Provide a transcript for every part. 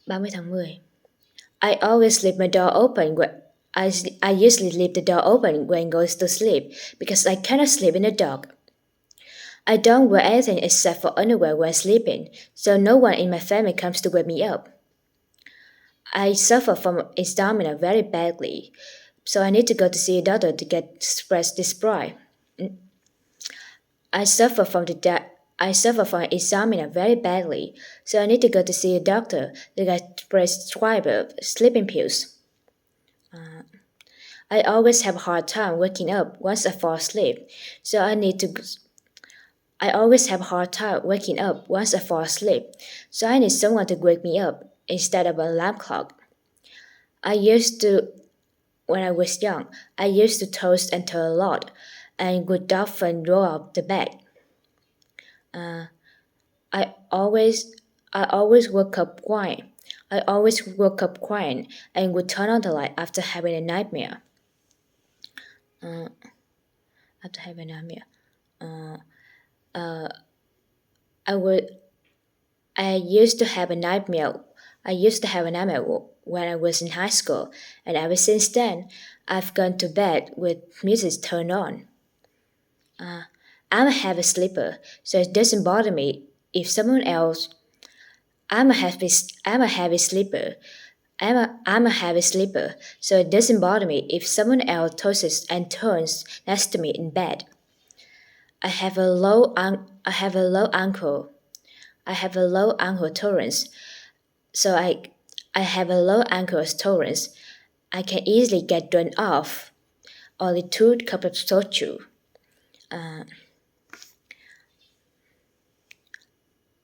30 tháng 10. I always leave my door open I usually leave the door open when I goes to sleep because I cannot sleep in the dark. I don't wear anything except for underwear when sleeping, so no one in my family comes to wake me up. I suffer from insomnia very badly, so I need to go to see a doctor to get express this pride. I suffer from the da- I suffer from insomnia very badly, so I need to go to see a doctor to get prescribed sleeping pills. I always have a hard time waking up once I fall asleep, so I always have a hard time waking up once I fall asleep, so I need someone to wake me up instead of an alarm clock. I used to, when I was young, I used to toast and turn a lot, and would often roll out the bed. I always, I always woke up crying. I always woke up crying and would turn on the light after having a nightmare. After having a nightmare, I would. I used to have a nightmare. I used to have a nightmare when I was in high school, and ever since then, I've gone to bed with music turned on. I'm a heavy sleeper, so it doesn't bother me if someone else. I'm a heavy sleeper. I'm a heavy sleeper, so it doesn't bother me if someone else tosses and turns next to me in bed. I have a low ankle. I have a low ankle tolerance, so I have a low ankle tolerance. I can easily get drawn off. Only 2 cups of soju.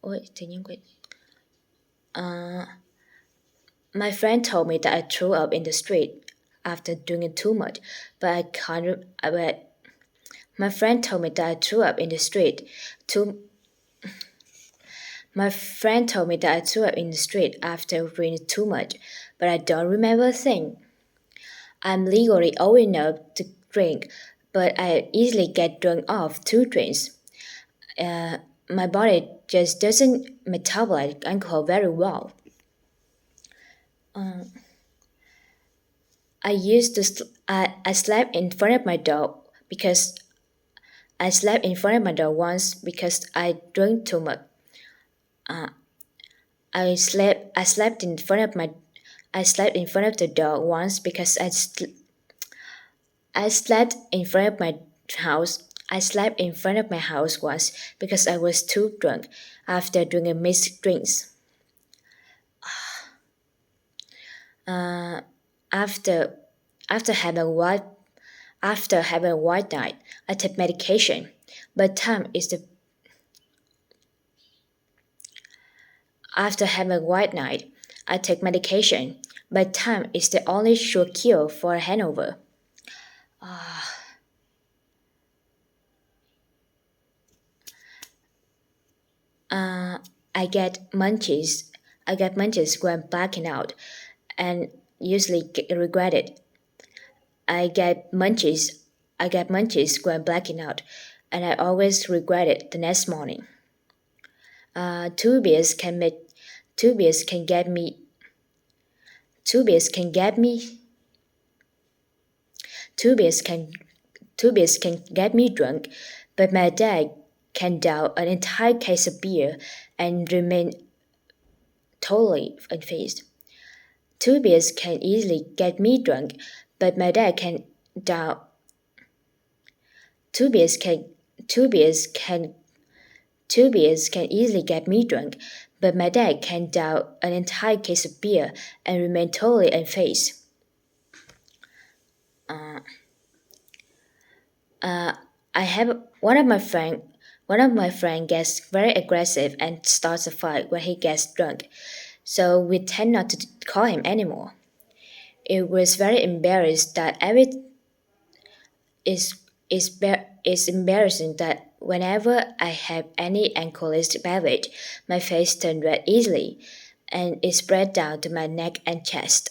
Ôi, tự nhiên quên. My friend told me that I threw up in the street after drinking too much, but I can't. But my friend told me that I threw up in the street. Too. My friend told me that I threw up in the street after drinking too much, but I don't remember a thing. I'm legally old enough to drink, but I easily get drunk off 2 drinks. My body just doesn't metabolize alcohol very well. I slept in front of my door because I slept in front of my door once because I drank too much. I slept in front of my I slept in front of the door once because I slept in front of my house. I slept in front of my house once because I was too drunk after drinking mixed drinks. After after having a white after having a white night, I take medication. But time is the After having a white night, I take medication. But time is the only sure cure for a hangover. I get munchies. I get munchies when blacking out, and usually regret it. I get munchies. I get munchies when blacking out, and I always regret it the next morning. Two beers can make. Two beers can get me. Two beers can get me. Two beers can. Two beers can get me drunk, but my dad can down an entire case of beer and remain totally unfazed. Two beers can easily get me drunk, but my dad can down. Two beers can. Two beers can. Two beers can easily get me drunk, but my dad can down an entire case of beer and remain totally unfazed. I have one of my friend gets very aggressive and starts a fight when he gets drunk, so we tend not to call him anymore. It was very embarrassed that every is is embarrassing that whenever I have any alcoholic beverage, my face turns red easily, and it spread down to my neck and chest.